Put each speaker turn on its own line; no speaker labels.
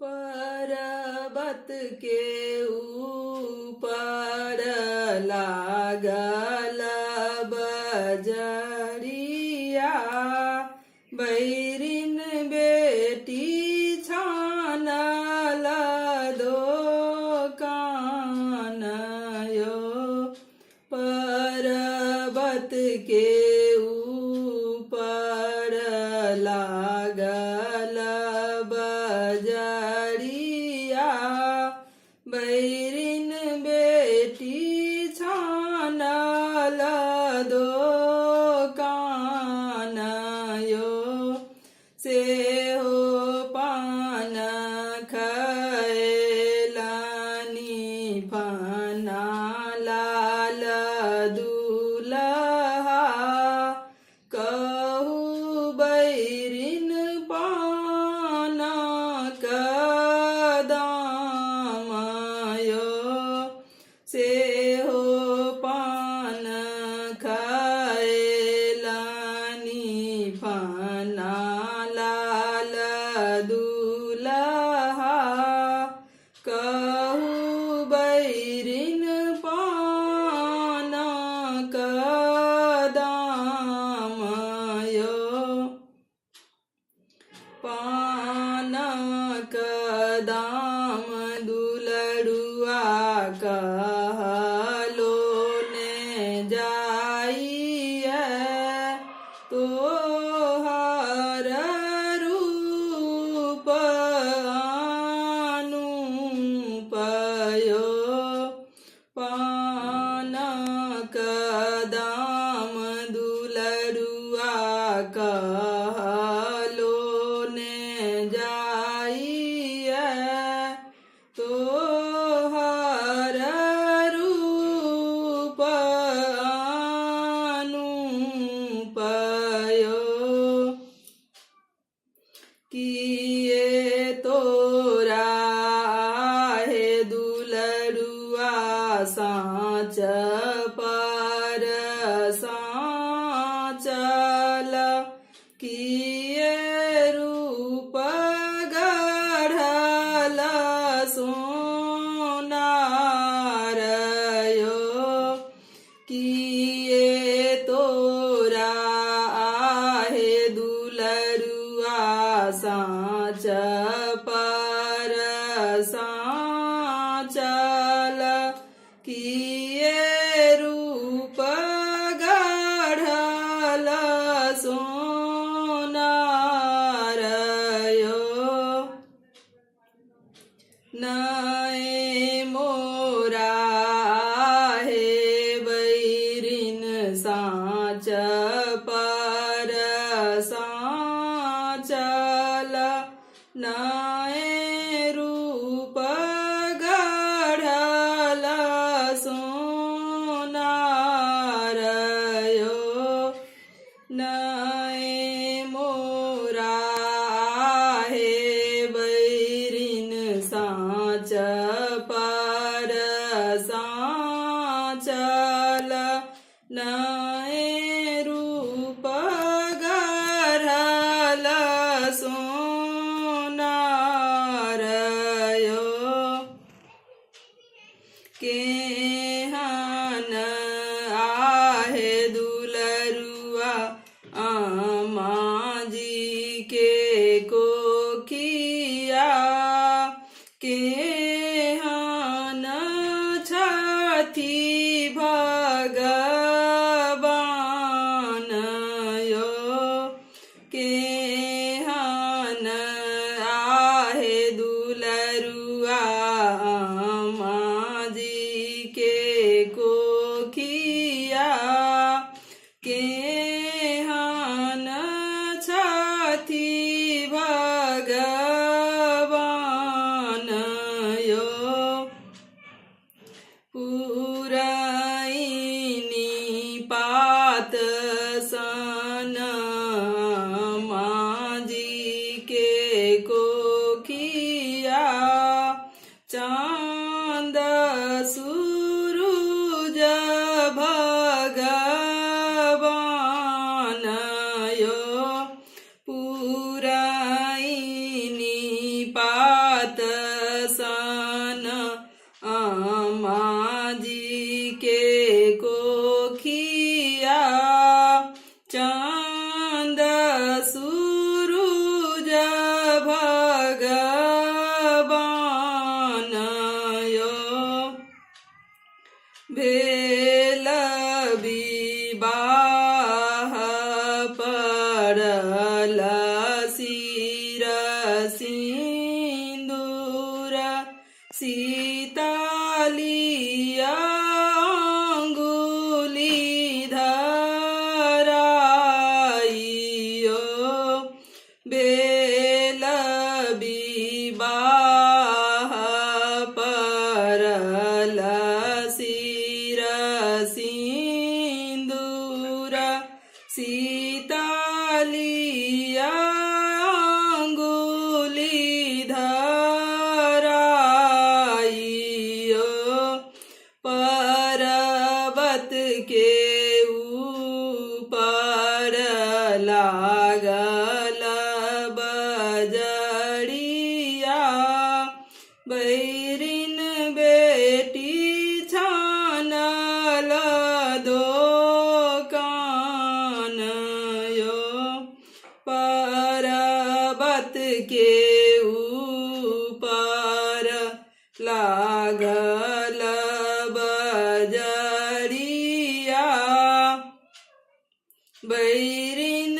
पर्वत के ऊपर लागल बजरिया, बैरिन बेटी छानल दोकान यो। पर्वत के ऊपर लागल बजरिया, बैरिन बेटी छानल दोकान यो। से हो पान खैलानी फना लाल दुलहा, कहू बैरिन पान कदम यो। से हो पान खैलानी फना लाल दुलहा, कहू बैरिन पान कदम यो। पान कदम दुलड़ुआ कहलो ने जाइए, तोहर रूप अनूप यो। पान कदम दुलड़ुआ कहलो ने जाइए, तोहर रूप अनूप यो। किए तोरा हे दुलड़ुआ साँच पर साँचल, किए रूप गढ़ल सोनार यो। किए तोरा हे दुलड़ुआ साँच पर साँचल, किए रूप गढ़ल सोनार यो। नए मोरा हे बैरिन साँच पर साँचल, नए रूप गढ़ल सोनार यो। नए मोरा हे बैरिन साँच पर साँचल, नए रूप गढ़ल सोनार यो। केहन आहे दुलरुआ अम्मा जी के कोखिया, केहन छथि भगवान यो। केहन आहे दुलरुआ अम्मा जी के कोखिया, केहन छथि भगवान यो। पुरैनी पात सन माजी के कोखिया, चांद सूरज भगवान यो। पुरैनी पात सीतालिया अंगुली धराइयो बेल विवाह परल शिर सिन्दूर सीतालिया अंगुली धराइयो पर्वत के ऊपर लागल बजड़िया बैरिन बेटी छानल दोकान यो पर्वत के ऊपर लागल बजड़िया बैरिन